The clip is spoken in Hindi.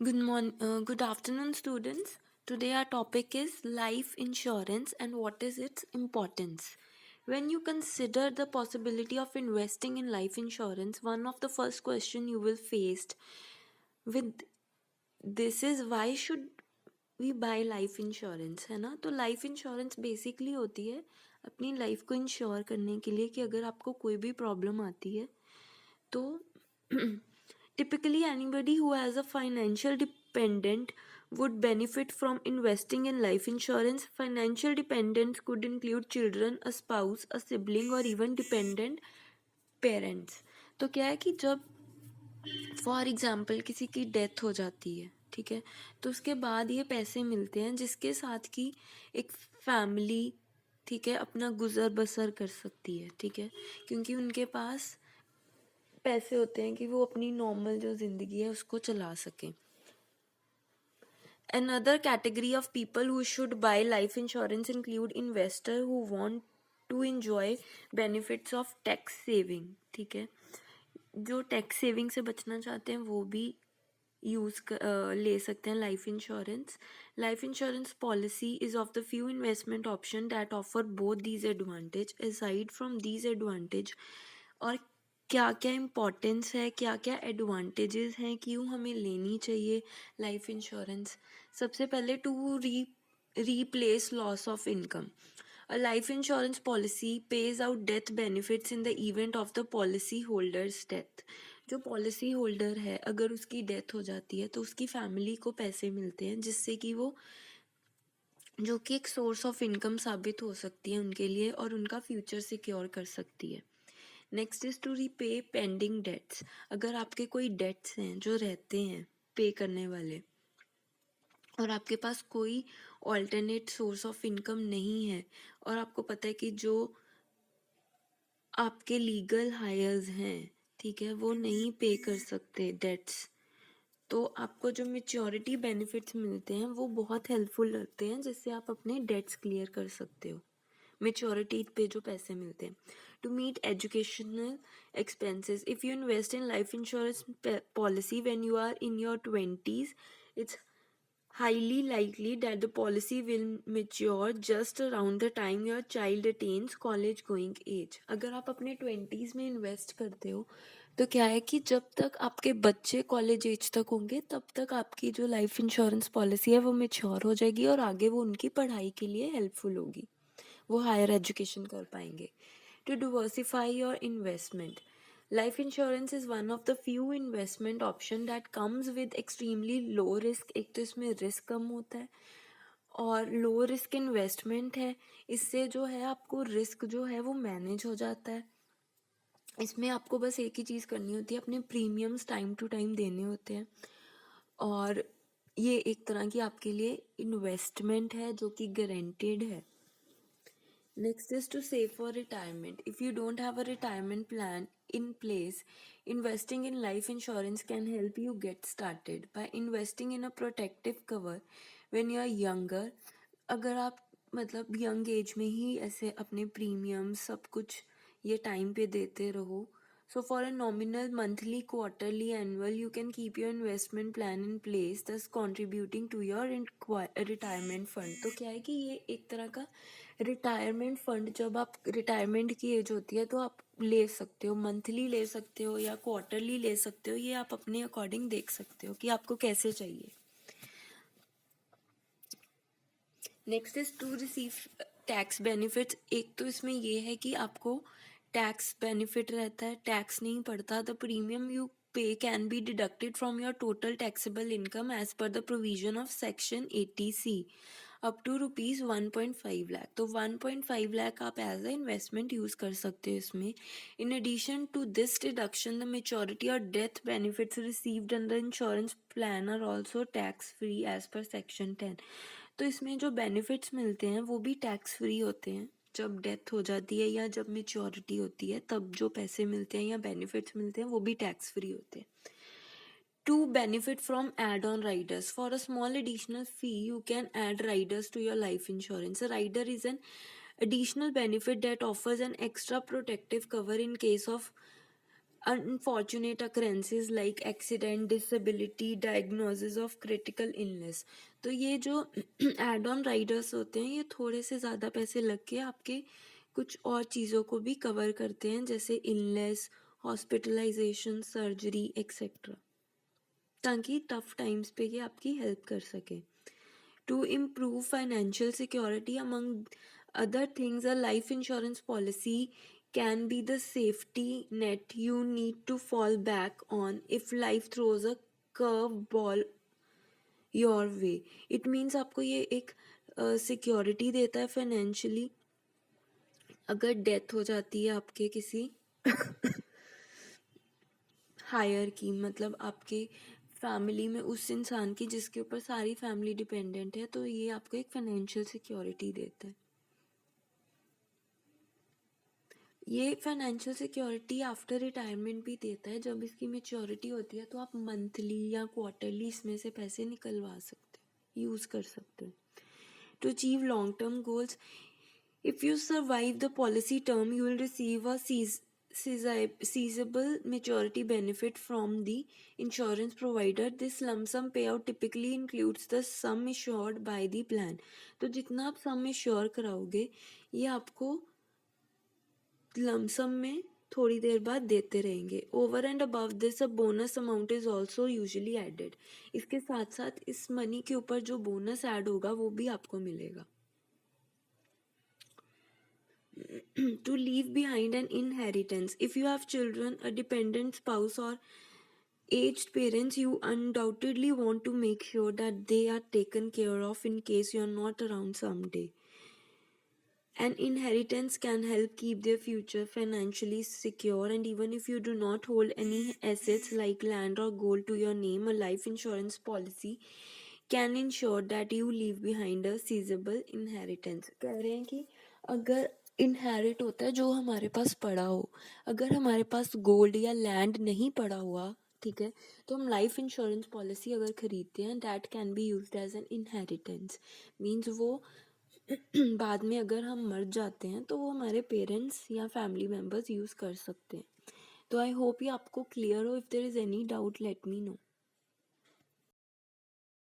Good afternoon, students. Today our topic is life insurance and what is its importance. When you consider the possibility of investing in life insurance, one of the first question you will face with this is why should we buy life insurance, है ना? तो लाइफ इंश्योरेंस बेसिकली होती है अपनी लाइफ को इंश्योर करने के लिए कि अगर आपको कोई भी प्रॉब्लम आती है तो typically anybody who has a financial dependent would benefit from investing in life insurance. Financial dependents could include children, a spouse, a sibling or even dependent parents. तो क्या है कि जब फॉर एग्जाम्पल किसी की डेथ हो जाती है, ठीक है, तो उसके बाद ये पैसे मिलते हैं जिसके साथ की एक फैमिली, ठीक है, अपना गुजर बसर कर सकती है, ठीक है, क्योंकि उनके पास पैसे होते हैं कि वो अपनी नॉर्मल जो ज़िंदगी है उसको चला सकें. Another category of people who should buy life insurance include investors who want to enjoy benefits of tax saving. ठीक है, जो टैक्स सेविंग से बचना चाहते हैं वो भी ले सकते हैं life insurance. Life insurance policy is of the few investment option that offer both these advantage. Aside from these advantage, और क्या क्या इम्पोर्टेंस है, क्या क्या एडवांटेजेस हैं, क्यों हमें लेनी चाहिए लाइफ इंश्योरेंस. सबसे पहले to replace loss of income. A life insurance policy pays out death benefits in the event of the policy holder's death. जो पॉलिसी होल्डर है अगर उसकी डेथ हो जाती है तो उसकी फैमिली को पैसे मिलते हैं जिससे कि वो, जो कि एक सोर्स ऑफ इनकम साबित हो सकती है उनके लिए और उनका फ्यूचर सिक्योर कर सकती है. Next is to repay pending debts. अगर आपके कोई डेट्स हैं जो रहते हैं पे करने वाले और आपके पास कोई ऑल्टरनेट सोर्स ऑफ इनकम नहीं है और आपको पता है कि जो आपके लीगल हायर्स हैं, ठीक है, वो नहीं पे कर सकते डेट्स, तो आपको जो मेच्योरिटी बेनिफिट्स मिलते हैं वो बहुत हेल्पफुल रहते हैं जिससे आप अपने डेट्स क्लियर कर सकते हो. मेच्योरिटी पे जो पैसे मिलते हैं. To meet educational expenses, if you invest in life insurance policy when you are in your 20s, it's highly likely that the policy will mature just around the time your child attains college going age. अगर आप अपने 20s में इन्वेस्ट करते हो तो क्या है कि जब तक आपके बच्चे कॉलेज एज तक होंगे तब तक आपकी जो लाइफ इंश्योरेंस पॉलिसी है वो मेच्योर हो जाएगी और आगे वो उनकी पढ़ाई के लिए हेल्पफुल होगी, वो हायर एजुकेशन कर पाएंगे. To diversify your investment, life insurance is one of the few investment option that comes with extremely low risk. एक तो इसमें रिस्क कम होता है और लो रिस्क इन्वेस्टमेंट है, इससे जो है आपको रिस्क जो है वो मैनेज हो जाता है. इसमें आपको बस एक ही चीज़ करनी होती है, अपने प्रीमियम्स टाइम टू टाइम देने होते हैं और ये एक तरह की आपके लिए इन्वेस्टमेंट है जो कि गारंटेड है. Next is to save for retirement. If you don't have a retirement plan in place, investing in life insurance can help you get started. By investing in a protective cover when you are younger, अगर आप मतलब यंग एज में ही ऐसे अपने प्रीमियम सब कुछ ये टाइम पे देते रहो, so for a nominal monthly, quarterly, annual, you can keep your investment plan in place, thus contributing to your retirement fund. तो क्या है कि ये एक तरह का रिटायरमेंट फंड, जब आप रिटायरमेंट की एज होती है तो आप ले सकते हो, मंथली ले सकते हो या क्वार्टरली ले सकते हो, ये आप अपने अकॉर्डिंग देख सकते हो कि आपको कैसे चाहिए. Next is to receive tax benefits. एक तो इसमें ये है कि आपको टैक्स बेनिफिट रहता है, टैक्स नहीं पड़ता. The premium you pay can be deducted from your total taxable income as per the provision of section 80C up to ₹1.5 lakh. तो 1.5 लाख आप एज अ इन्वेस्टमेंट यूज कर सकते हो इसमें. In addition to this deduction, the maturity और death benefits received under insurance plan are also tax free as per section 10. तो इसमें जो बेनिफिट्स मिलते हैं वो भी टैक्स फ्री होते हैं. जब डेथ हो जाती है या जब मेच्योरिटी होती है तब जो पैसे मिलते हैं या बेनिफिट्स मिलते हैं वो भी टैक्स फ्री होते हैं. To benefit from add-on riders, for a small additional fee you can add riders to your life insurance. A rider is an additional benefit that offers an extra protective cover in case of unfortunate occurrences like accident, disability, diagnosis of critical illness. तो ये जो एड ऑन राइडर्स होते हैं ये थोड़े से ज़्यादा पैसे लग के आपके कुछ और चीज़ों को भी कवर करते हैं, जैसे इलनेस, हॉस्पिटलाइजेशन, सर्जरी एक्सेट्रा, ताकि टफ टाइम्स पे ये आपकी हेल्प कर सके। To improve financial security, among other things, a life insurance policy can be the safety net you need to fall back on if life throws a curveball your way. It means आपको ये एक सिक्योरिटी देता है फाइनेंशियली। अगर डेथ हो जाती है आपके किसी हायर की, मतलब आपके फैमिली में उस इंसान की जिसके ऊपर सारी फैमिली डिपेंडेंट है, तो ये आपको एक फाइनेंशियल सिक्योरिटी देता है। ये फाइनेंशियल सिक्योरिटी आफ्टर रिटायरमेंट भी देता है। जब इसकी मेच्योरिटी होती है तो आप मंथली या क्वार्टरली इसमें से पैसे निकलवा सकते हो, यूज़ कर सकते हो। To achieve long term goals, if you survive the policy term, you will receive a seizable maturity benefit from the insurance provider. This lump sum payout typically includes the sum assured by the plan. तो जितना आप sum assure कराओगे ये आपको लमसम में थोड़ी देर बाद देते रहेंगे। Over and above this a bonus amount is also usually added. इसके साथ साथ इस मनी के ऊपर जो बोनस ऐड होगा वो भी आपको मिलेगा। To leave behind an inheritance, if you have children, a dependent spouse, or aged parents, you undoubtedly want to make sure that they are taken care of in case you are not around someday. An inheritance can help keep their future financially secure, and even if you do not hold any assets like land or gold to your name, a life insurance policy can ensure that you leave behind a seizable inheritance. कह रहे हैं कि अगर इनहेरिट होता है जो हमारे पास पड़ा हो, अगर हमारे पास गोल्ड या लैंड नहीं पड़ा हुआ, ठीक है, तो हम लाइफ इंश्योरेंस पॉलिसी अगर खरीदते हैं, that can be used as an inheritance. Means वो बाद में अगर हम मर जाते हैं तो वो हमारे पेरेंट्स या फैमिली मेम्बर्स यूज़ कर सकते हैं। तो आई होप ये आपको क्लियर हो। If there is any doubt let me no.